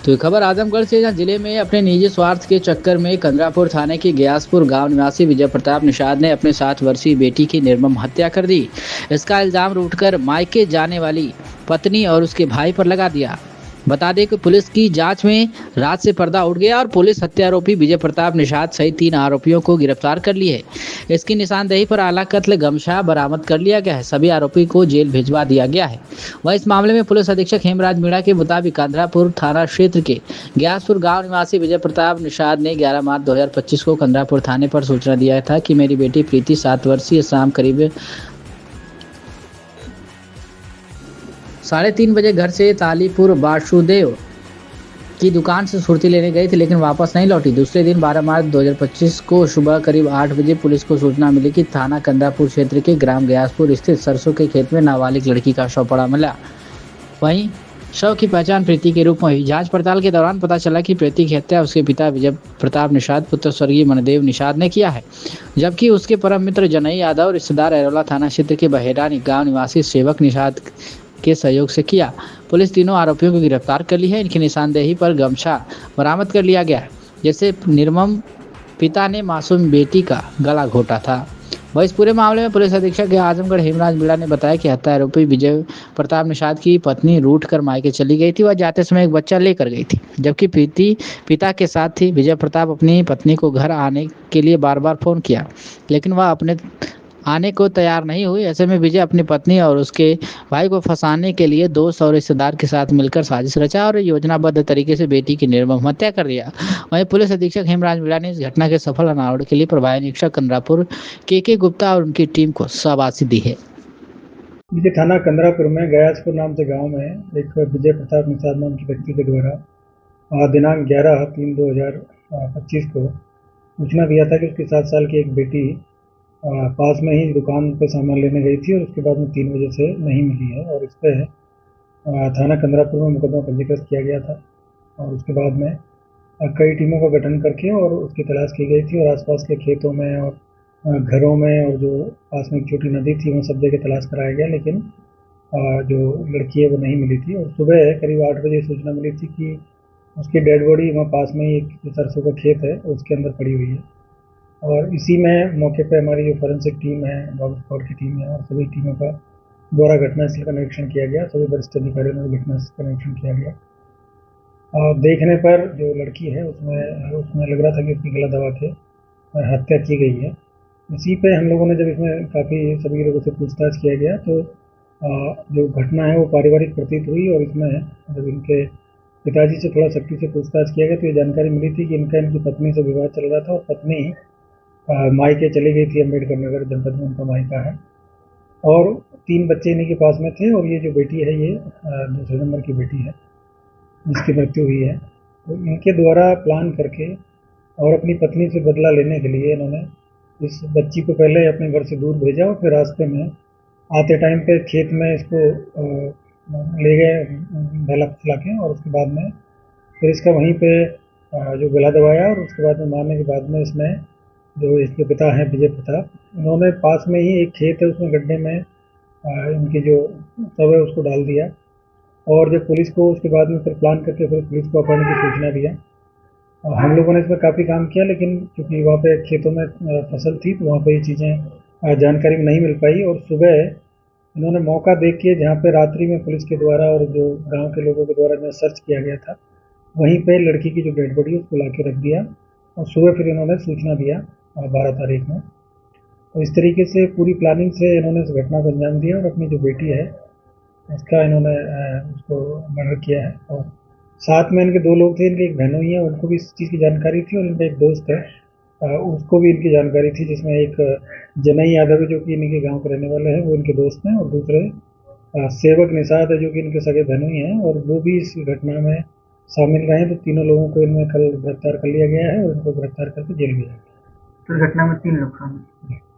तो ये खबर आजमगढ़ से, जहाँ जिले में अपने निजी स्वार्थ के चक्कर में कंदरापुर थाने के गयासपुर गांव निवासी विजय प्रताप निषाद ने अपने 7 वर्षीय बेटी की निर्मम हत्या कर दी। इसका इल्जाम रूठकर मायके जाने वाली पत्नी और उसके भाई पर लगा दिया। बता दें कि पुलिस की जांच में रात से पर्दा उठ गया और पुलिस हत्या आरोपी विजय प्रताप निषाद सहित 3 आरोपियों को गिरफ्तार कर ली है। इसकी निशानदेही पर आला कत्ल गमछा बरामद कर लिया गया है। सभी आरोपी को जेल भिजवा दिया गया है। वह इस मामले में पुलिस अधीक्षक हेमराज मीणा के मुताबिक कंदरापुर थाना क्षेत्र के ग्यासपुर गांव निवासी विजय प्रताप निषाद ने 11 मार्च 2025 को कंदरापुर थाने पर सूचना दिया था कि मेरी बेटी प्रीति 7 वर्षीय शाम करीब 3:30 बजे घर से तालीपुर वासुदेव की दुकान से सुर्ती लेने गई थी, लेकिन वापस नहीं लौटी। दूसरे दिन 12 मार्च 2025 को सुबह करीब 8 बजे पुलिस को सूचना मिली कि थाना कंदरापुर क्षेत्र के ग्राम गयासपुर स्थित सरसों के खेत में नाबालिग लड़की का शव पड़ा मिला। वहीं शव की पहचान प्रीति के रूप में हुई। जांच पड़ताल के दौरान पता चला कि प्रीति की हत्या उसके पिता विजय प्रताप निषाद पुत्र स्वर्गीय मनदेव निषाद ने किया है, जबकि उसके परम मित्र जनई यादव रिश्तेदार एरोला थाना क्षेत्र के बहेड़ा गांव निवासी सेवक निषाद के सहयोग से किया। पुलिस तीनों आरोपियों को गिरफ्तार कर ली है। इनकी निशानदेही पर गमछा बरामद कर लिया गया है, जैसे निर्मम पिता ने मासूम बेटी का गला घोटा था। वह इस पूरे मामले में पुलिस अधीक्षक आजमगढ़ हेमराज मीणा ने बताया कि हत्या आरोपी विजय प्रताप निषाद की पत्नी रूठ कर मायके चली गई थी। वह जाते समय एक बच्चा लेकर गई थी, जबकि प्रीति पिता के साथ थी। विजय प्रताप अपनी पत्नी को घर आने के लिए बार बार फोन किया, लेकिन वह अपने आने को तैयार नहीं हुई। ऐसे में विजय अपनी पत्नी और उसके भाई को फंसाने के लिए दोस्त और रिश्तेदार के साथ मिलकर साजिश रचा और योजनाबद्ध तरीके से बेटी की निर्मम हत्या कर दिया। वहीं पुलिस अधीक्षक हेमराज मीणा ने इस घटना के सफल अनावरण के लिए प्रभारी निरीक्षक कंदरापुर के गुप्ता और उनकी टीम को शाबाशी दी है। ये थाना कंदरापुर में गयासपुर नाम से गांव में एक विजय प्रताप निषाद नाम के व्यक्ति के द्वारा दिनांक 11/3/2025 को सूचना दिया था कि उसकी 7 साल की एक बेटी पास में ही दुकान पे सामान लेने गई थी और उसके बाद में 3 बजे से नहीं मिली है। और इस पे थाना कंदरापुर में मुकदमा पंजीकृत किया गया था और उसके बाद में कई टीमों का गठन करके और उसकी तलाश की गई थी और आसपास के खेतों में और घरों में और जो पास में एक छोटी नदी थी वहाँ सब जगह तलाश कराया गया, लेकिन जो लड़की है वो नहीं मिली थी। और सुबह करीब 8 बजे सूचना मिली थी कि उसकी डेड बॉडी वहाँ पास में ही एक जो सरसों का खेत है उसके अंदर पड़ी हुई है। और इसी में मौके पे हमारी जो फॉरेंसिक टीम है, डॉग स्क्वाड की टीम है और सभी टीमों का द्वारा घटनास्थल का निरीक्षण किया गया। सभी वरिष्ठ अधिकारियों ने घटनास्थल का निरीक्षण किया गया और देखने पर जो लड़की है उसमें लग रहा था कि उसकी गला दबा के हत्या की गई है। इसी पे हम लोगों ने जब इसमें काफ़ी सभी लोगों से पूछताछ किया गया तो जो घटना है वो पारिवारिक प्रतीत हुई और इसमें जब इनके पिताजी से थोड़ा सख्ती से पूछताछ किया गया तो ये जानकारी मिली थी कि इनकी पत्नी से विवाद चल रहा था और पत्नी मायके चली गई थी। अम्बेडकर नगर जनपद में उनका मायका है और 3 बच्चे इन्हीं के पास में थे और ये जो बेटी है ये दूसरे नंबर की बेटी है जिसकी मृत्यु हुई है। तो इनके द्वारा प्लान करके और अपनी पत्नी से बदला लेने के लिए इन्होंने इस बच्ची को पहले अपने घर से दूर भेजा और फिर रास्ते में आते टाइम पे खेत में इसको ले गए बहला फुसला के और उसके बाद में फिर इसका वहीं पे जो गला दबाया और उसके बाद में मारने के बाद में इसमें जो इसके पिता हैं विजय प्रताप, इन्होंने पास में ही एक खेत है उसमें गड्ढे में इनकी जो शव है उसको डाल दिया। और जब पुलिस को उसके बाद में फिर प्लान करके फिर पुलिस को अपहरण की सूचना दिया। हम लोगों ने इसमें काफ़ी काम किया, लेकिन क्योंकि वहाँ पे खेतों में फसल थी तो वहाँ पे ये चीज़ें जानकारी में नहीं मिल पाई। और सुबह इन्होंने मौका देख के जहाँ पे रात्रि में पुलिस के द्वारा और जो गांव के लोगों के द्वारा जो सर्च किया गया था वहीं पे लड़की की जो डेड बॉडी है उसको ला के रख दिया और सुबह फिर इन्होंने सूचना दिया 12 तारीख में। तो इस तरीके से पूरी प्लानिंग से इन्होंने इस घटना को अंजाम दिया और अपनी जो बेटी है उसका इन्होंने उसको मर्डर किया है। और साथ में इनके 2 लोग थे, इनकी एक बहनोई है, उनको भी इस चीज़ की जानकारी थी और इनका एक दोस्त है उसको भी इनकी जानकारी थी, जिसमें एक जनई यादव है जो कि इनके गांव के रहने वाले हैं, वो इनके दोस्त हैं और दूसरे सेवक निषाद है जो कि इनके सगे बहनोई हैं और वो भी इस घटना में शामिल रहे। तो तीनों लोगों को इनमें कल गिरफ्तार कर लिया गया है और इनको गिरफ्तार करके जेल भेजा गया है। दुर्घटना में 3 लोग शामिल।